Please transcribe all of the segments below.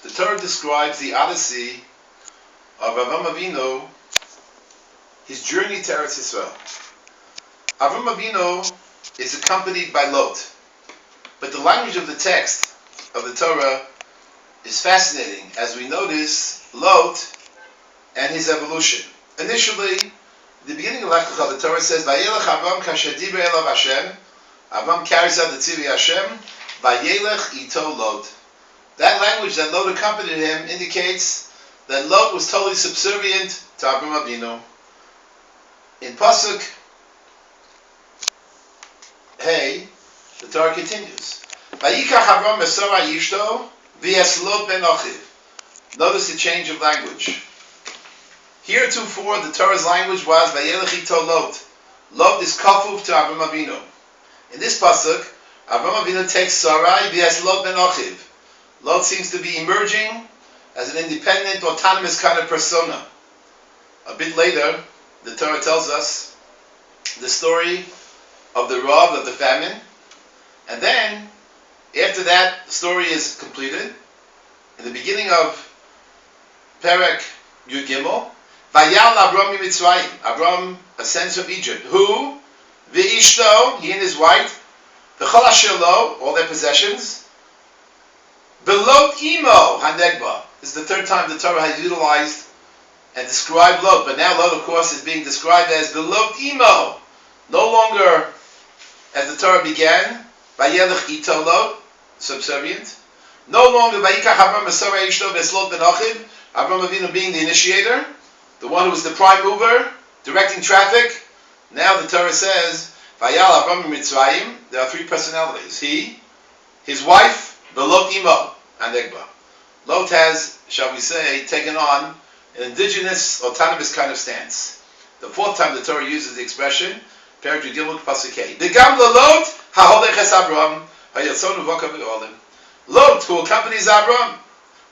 The Torah describes the odyssey of Avram Avinu, his journey to Eretz Yisrael. Avram Avinu is accompanied by Lot, but the language of the text of the Torah is fascinating as we notice Lot and his evolution. Initially, the beginning of Lecha, the Torah says, "Vayelech Avram kasher divrei elav Hashem." Avram carries out the tzivui Hashem. Vayelech ito Lot. That language that Lot accompanied him indicates that Lot was totally subservient to Avram Avinu. In pasuk Hey, the Torah continues. Vayikach Avram mesora yishto v'yes Lot ben achiv. Notice the change of language. Heretofore, the Torah's language was Vayelech ito Lot. Lot is kafuf to Avram Avinu. In this pasuk, Avram Avinu takes Sarai v'yes Lot ben achiv. Lot seems to be emerging as an independent, autonomous kind of persona. A bit later, the Torah tells us the story of the Rav, of the famine, and then, after that story is completed, in the beginning of Perek Yud Gimel, Vayal Abram Mitzrayim, Abram ascends from Egypt. Who? V'ishto, he and his wife, V'chol asher lo, all their possessions, Belot imo hanegba. This is the third time the Torah has utilized and described Lot, but now Lot, of course, is being described as Belot imo. No longer, as the Torah began, Vayelech ito Lot, subservient. No longer Vayikach Avram mesora yishto v'es Lot ben achiv, Avram Avinu being the initiator, the one who was the prime mover, directing traffic. Now the Torah says, Vayal Avram Mitzrayim. There are three personalities. He, his wife, Belot imo and Egba. Lot has, shall we say, taken on an indigenous, autonomous kind of stance. The fourth time the Torah uses the expression, Perek Yud Gimel pasuk Hey. Begam Lot haholech es Avram hayatzonu v'okav v'olim. Lot, who accompanies Avram,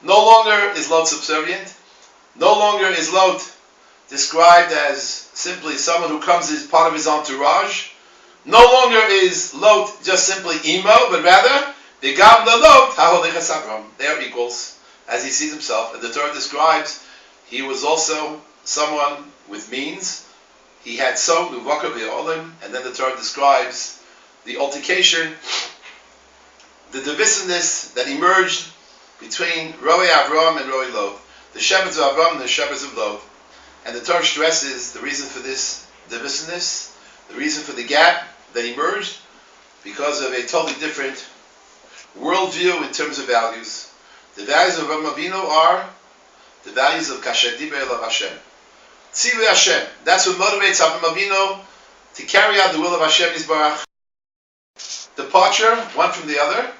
no longer is Lot subservient. No longer is Lot described as simply someone who comes as part of his entourage. No longer is Lot just simply imo, but rather they are equals, as he sees himself. And the Torah describes he was also someone with means. He had so and then the Torah describes the altercation, the divisiveness that emerged between Roi Avram and Roi Lot, the shepherds of Avram and the shepherds of Lot. And the Torah stresses the reason for this divisiveness, the reason for the gap that emerged, because of a totally different worldview in terms of values. The values of Avram Avinu are the values of kasher divrei elav Hashem. Tzivui Hashem. That's what motivates Avram Avinu to carry out the will of Hashem Yisbarach. Departure, one from the other.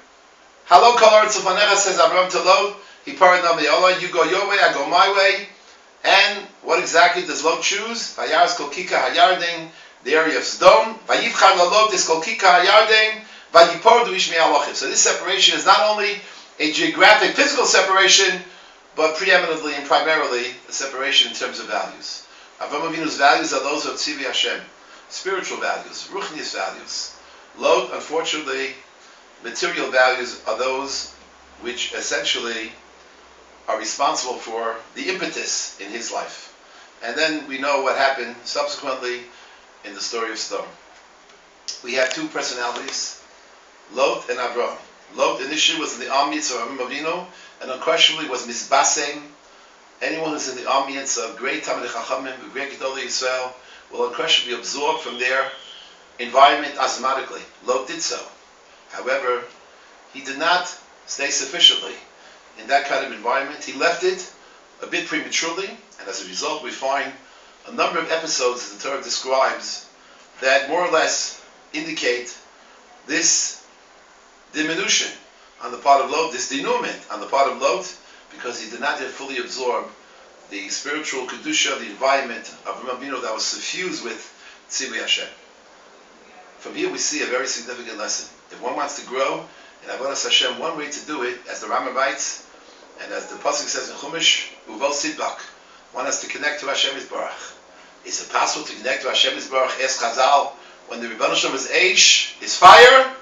Halo kol haaretz lefanecha, says Avram to Lot. He parad nami Allah. You go your way, I go my way. And what exactly does Lot choose? Vayaras kol kika hayarden, the area of Sodom. Vayivchar Lot is kol kika hayarden. So this separation is not only a geographic, physical separation, but preeminently and primarily a separation in terms of values. Avram Avinu's values are those of Tzivui Hashem, spiritual values, ruchnius values. Lot, unfortunately, material values are those which essentially are responsible for the impetus in his life. And then we know what happened subsequently in the story of Sodom. We have two personalities, Lot and Avram. Lot initially was in the ambience of Avram Avinu, and unquestionably was misbasem. Anyone who's in the ambience of great Talmidei Chachamim, great Gedolei Yisrael, will unquestionably be absorbed from their environment osmotically. Lot did so. However, he did not stay sufficiently in that kind of environment. He left it a bit prematurely, and as a result we find a number of episodes that the Torah describes that more or less indicate this diminution on the part of Lot, this denouement on the part of Lot, because he did not yet fully absorb the spiritual kedusha, the environment of Avram Avinu that was suffused with Tzivui Hashem. From here we see a very significant lesson. If one wants to grow in Avodas Hashem, one way to do it, as the Rambam writes, and as the pasuk says in Chumash, Uvol Sidbak, one has to connect to Hashem Yisbarach. Is it possible to connect to Hashem Yisbarach? Ask Chazal, when the Rebbeinu Shalom is Eish, is fire?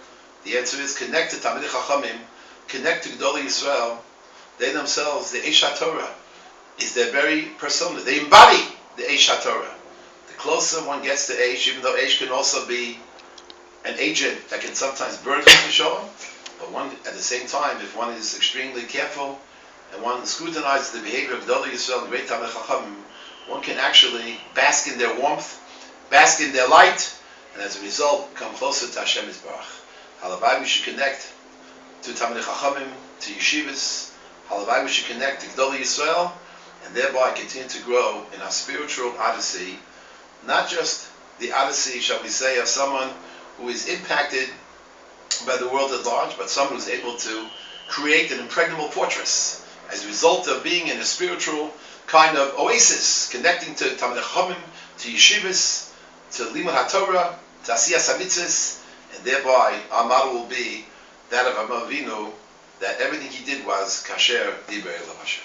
The answer is connect to Talmidei Chachamim, connect to Gedolei Yisrael, They themselves, the Eish HaTorah, is their very persona. They embody the Eish HaTorah. The closer one gets to Eish, even though Eish can also be an agent that can sometimes burn the Shalom, but one, at the same time, if one is extremely careful and one scrutinizes the behavior of Gedolei Yisrael and great Talmidei Chachamim, one can actually bask in their warmth, bask in their light, and as a result, come closer to Hashem Yisbarach. Halavai, we should connect to Talmidei Chachamim, to Yeshivas. Halavai, we should connect to Gedolei Yisrael, and thereby continue to grow in our spiritual odyssey, not just the odyssey, shall we say, of someone who is impacted by the world at large, but someone who's able to create an impregnable fortress as a result of being in a spiritual kind of oasis, connecting to Talmidei Chachamim, to Yeshivas, to Limud HaTorah, to Asiyas HaMitzvos, and thereby our model will be that of Avinu, that everything he did was kasher divrei Eloh Hashem.